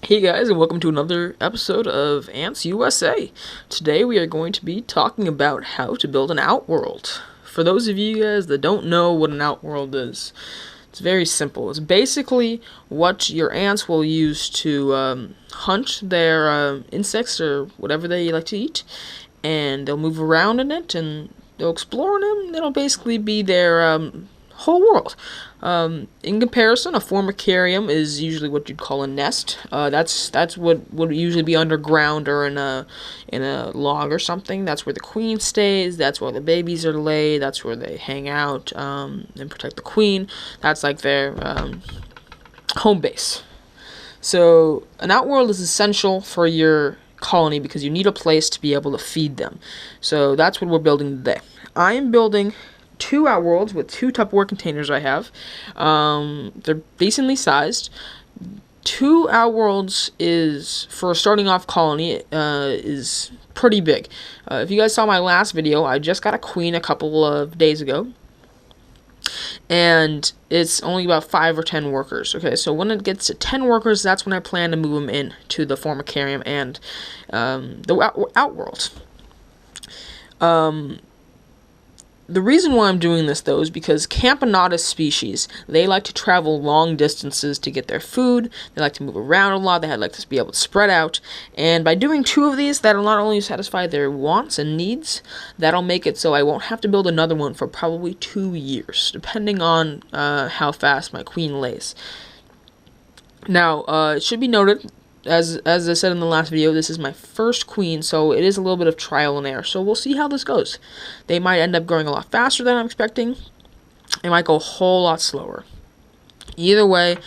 Hey guys, and welcome to another episode of Ants USA. Today we are going to be talking about how to build an outworld. For those of you guys that don't know what an outworld is, it's very simple. It's basically what your ants will use to hunt their insects or whatever they like to eat, and they'll move around in it and they'll explore in it. It'll basically be their whole world. In comparison, a formicarium is usually what you'd call a nest. That's what would usually be underground or in a log or something. That's where the queen stays. That's where the babies are laid. That's where they hang out and protect the queen. That's like their home base. So an outworld is essential for your colony because you need a place to be able to feed them. So that's what we're building today. I am building two outworlds with two Tupperware containers I have. They're decently sized. Two outworlds is, for a starting off colony, is pretty big. If you guys saw my last video, I just got a queen a couple of days ago. And it's only about 5 or 10 workers. Okay, so when it gets to 10 workers, that's when I plan to move them in to the formicarium and the outworld. The reason why I'm doing this, though, is because Camponotus species, they like to travel long distances to get their food. They like to move around a lot. They like to be able to spread out. And by doing two of these, that'll not only satisfy their wants and needs, that'll make it so I won't have to build another one for probably 2 years, depending on how fast my queen lays. Now, it should be noted, as I said in the last video, this is my first queen, so it is a little bit of trial and error. So we'll see how this goes. They might end up growing a lot faster than I'm expecting. They might go a whole lot slower. Either way,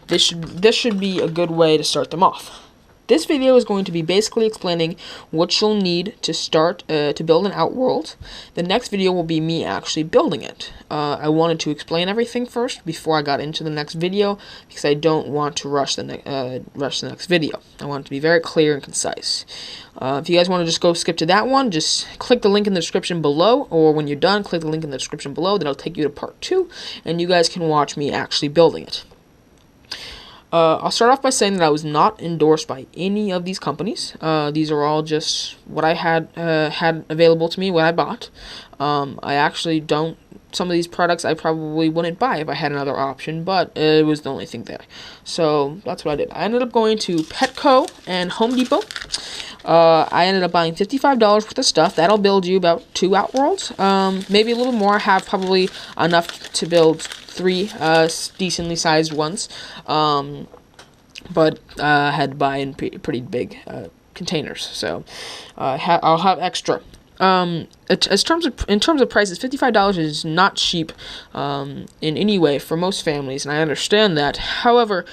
this should be a good way to start them off. This video is going to be basically explaining what you'll need to start to build an outworld. The next video will be me actually building it. I wanted to explain everything first before I got into the next video because I don't want to rush the next video. I want it to be very clear and concise. If you guys want to just go skip to that one, just click the link in the description below, or when you're done, click the link in the description below. That'll take you to part 2, and you guys can watch me actually building it. I'll start off by saying that I was not endorsed by any of these companies. These are all just what I had available to me, what I bought. I actually don't. Some of these products I probably wouldn't buy if I had another option, but it was the only thing there. So that's what I did. I ended up going to Petco and Home Depot. I ended up buying $55 worth of stuff. That'll build you about 2 outworlds. Maybe a little more. I have probably enough to build 3 decently sized ones. But I had to buy in pretty big containers. So I'll have extra. In terms of prices, $55 is not cheap in any way for most families, and I understand that. However,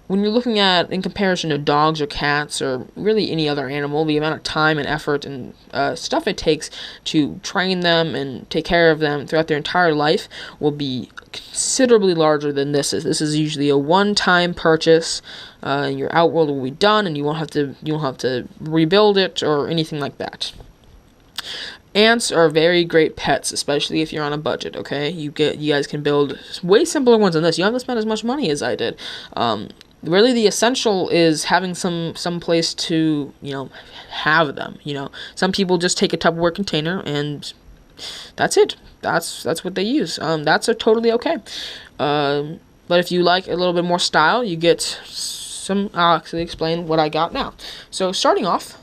when you're looking at, in comparison to dogs or cats or really any other animal, the amount of time and effort and stuff it takes to train them and take care of them throughout their entire life will be considerably larger than this is. This is usually a one-time purchase. Your outworld will be done, and you won't have to rebuild it or anything like that. Ants are very great pets, especially if you're on a budget, okay? You guys can build way simpler ones than this. You don't have to spend as much money as I did. Really, the essential is having some place to, have them, Some people just take a Tupperware container and that's it. That's what they use. That's totally okay. But if you like a little bit more style, you get some. I'll actually explain what I got now. So starting off,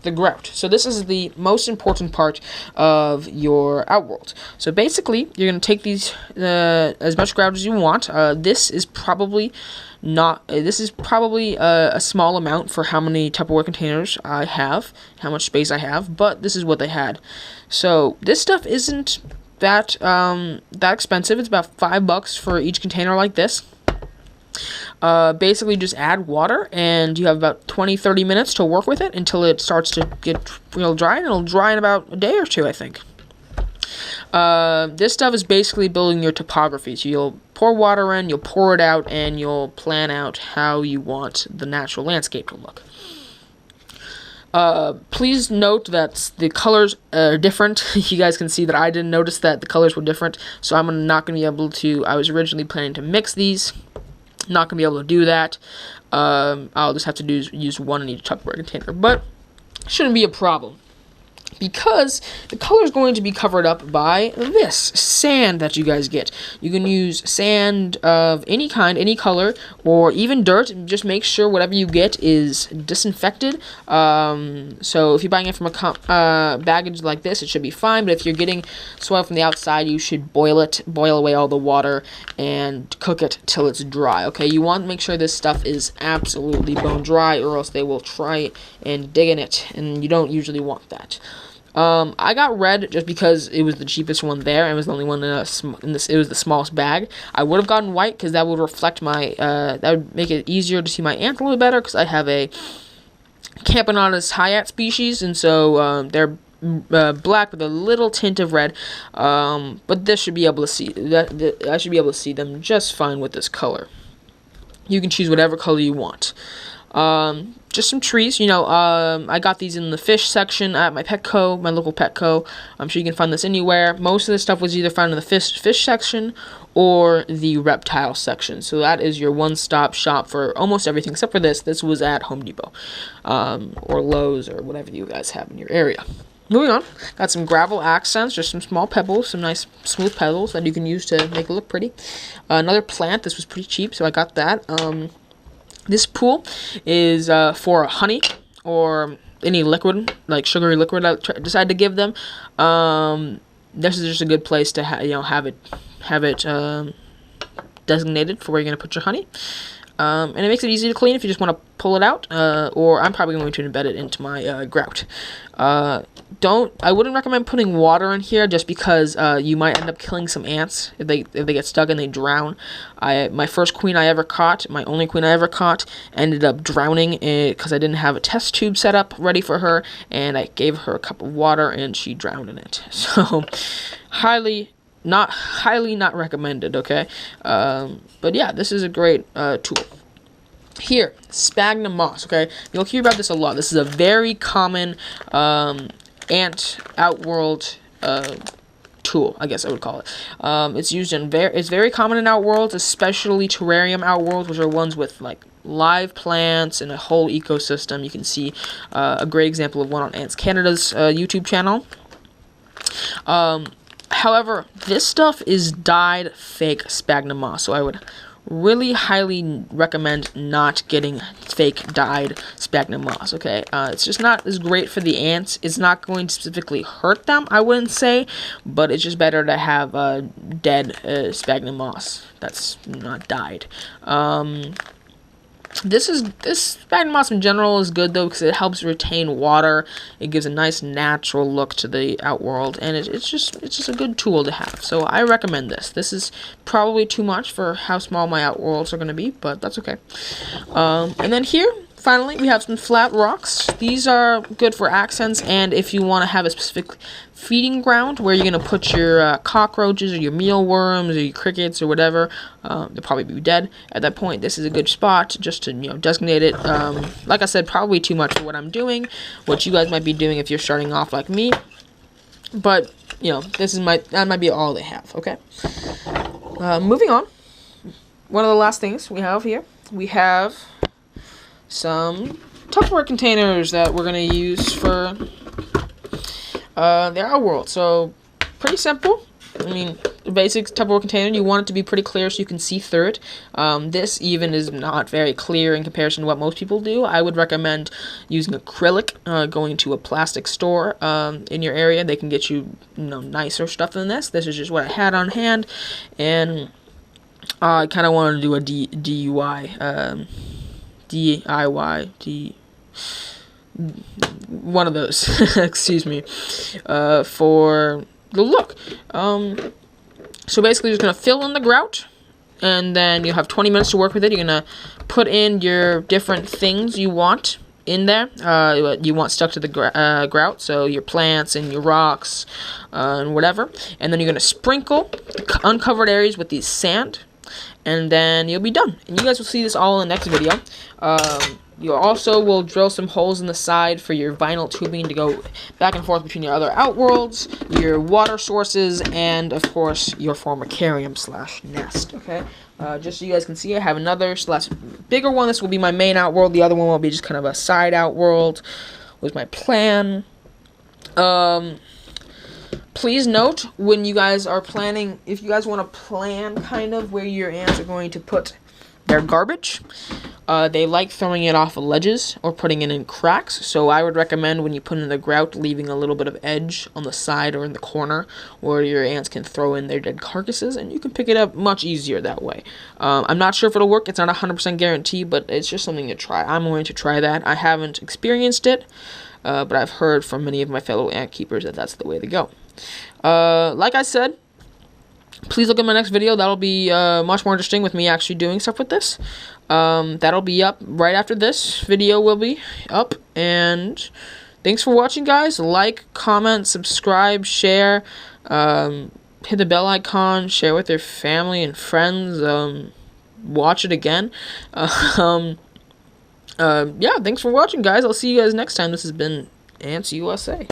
the grout. So this is the most important part of your outworld. So basically, you're going to take these as much grout as you want. This is probably a small amount for how many Tupperware containers I have, how much space I have, but this is what they had. So this stuff isn't that expensive. It's about $5 for each container like this. Basically just add water, and you have about 20-30 minutes to work with it until it starts to get real dry, and it'll dry in about a day or 2, I think. This stuff is basically building your topography. So you'll pour water in, you'll pour it out, and you'll plan out how you want the natural landscape to look. Please note that the colors are different. You guys can see that I didn't notice that the colors were different, so I'm not going to be able to. I was originally planning to mix these. Not gonna be able to do that. I'll just have to use one in each Tupperware container, but shouldn't be a problem, because the color is going to be covered up by this sand that you guys get. You can use sand of any kind, any color, or even dirt. Just make sure whatever you get is disinfected. So if you're buying it from a baggage like this, it should be fine. But if you're getting soil from the outside, you should boil away all the water, and cook it till it's dry. Okay, you want to make sure this stuff is absolutely bone dry, or else they will try and dig in it, and you don't usually want that. I got red just because it was the cheapest one there, and it was the only one in this. It was the smallest bag. I would have gotten white because that would reflect my. That would make it easier to see my ants a little better, because I have a Camponotus hyat species, and so they're black with a little tint of red. But this should be able to see that. I should be able to see them just fine with this color. You can choose whatever color you want. Just some trees, I got these in the fish section at my Petco, my local Petco. I'm sure you can find this anywhere. Most of this stuff was either found in the fish section or the reptile section. So that is your one-stop shop for almost everything, except for this. This was at Home Depot, or Lowe's, or whatever you guys have in your area. Moving on, got some gravel accents, just some small pebbles, some nice smooth pebbles that you can use to make it look pretty. Another plant, this was pretty cheap, so I got that. This pool is for honey or any liquid, like sugary liquid I decide to give them. This is just a good place to have it designated for where you're going to put your honey. And it makes it easy to clean if you just want to pull it out, or I'm probably going to embed it into my grout. I wouldn't recommend putting water in here, just because you might end up killing some ants if they get stuck and they drown. My first queen I ever caught, my only queen I ever caught, ended up drowning because I didn't have a test tube set up ready for her, and I gave her a cup of water and she drowned in it. So highly not recommended, okay? But yeah, this is a great tool. Here, Spagna moss, okay? You'll hear about this a lot. This is a very common ant Outworld tool, I guess I would call it. It's used in it's very common in Outworlds, especially terrarium Outworlds, which are ones with like live plants and a whole ecosystem. You can see a great example of one on Ants Canada's YouTube channel. However, this stuff is dyed fake sphagnum moss, so I would really highly recommend not getting fake dyed sphagnum moss, okay? It's just not as great for the ants. It's not going to specifically hurt them, I wouldn't say, but it's just better to have dead sphagnum moss that's not dyed. This sphagnum moss in general is good though, because it helps retain water. It gives a nice natural look to the Outworld, and it's just a good tool to have. So I recommend this. This is probably too much for how small my Outworlds are going to be, but that's okay. And then here, finally, we have some flat rocks. These are good for accents, and if you want to have a specific feeding ground where you're going to put your cockroaches or your mealworms or your crickets or whatever, they'll probably be dead at that point. This is a good spot just to designate it. Like I said, probably too much for what I'm doing, what you guys might be doing if you're starting off like me. But that might be all they have. Okay. Moving on. One of the last things we have here, we have some Tupperware containers that we're going to use for the Outworld. So, pretty simple. I mean, the basic Tupperware container, you want it to be pretty clear so you can see through it. This even is not very clear in comparison to what most people do. I would recommend using acrylic, going to a plastic store in your area. They can get you, nicer stuff than this. This is just what I had on hand, and I kind of wanted to do a DIY, one of those, excuse me, for the look. So basically you're just going to fill in the grout, and then you'll have 20 minutes to work with it. You're going to put in your different things you want in there, you want stuck to the grout, so your plants and your rocks, and whatever. And then you're going to sprinkle the uncovered areas with these sand, and then you'll be done. And you guys will see this all in the next video. You also will drill some holes in the side for your vinyl tubing to go back and forth between your other Outworlds, your water sources, and of course your formicarium / nest. Okay, Just so you guys can see, I have another slash bigger one. This will be my main Outworld. The other one will be just kind of a side Outworld. Was my plan. Please note, when you guys are planning, if you guys want to plan kind of where your ants are going to put their garbage, they like throwing it off of ledges or putting it in cracks. So I would recommend when you put in the grout, leaving a little bit of edge on the side or in the corner where your ants can throw in their dead carcasses, and you can pick it up much easier that way. I'm not sure if it'll work. It's not a 100% guarantee, but it's just something to try. I'm going to try that. I haven't experienced it, but I've heard from many of my fellow ant keepers that that's the way to go. Like I said, please look at my next video. That'll be much more interesting with me actually doing stuff with this. That'll be up right after this video will be up. And thanks for watching, guys. Like, comment, subscribe, share. Hit the bell icon. Share with your family and friends. Watch it again. Yeah, thanks for watching, guys. I'll see you guys next time. This has been Ants USA.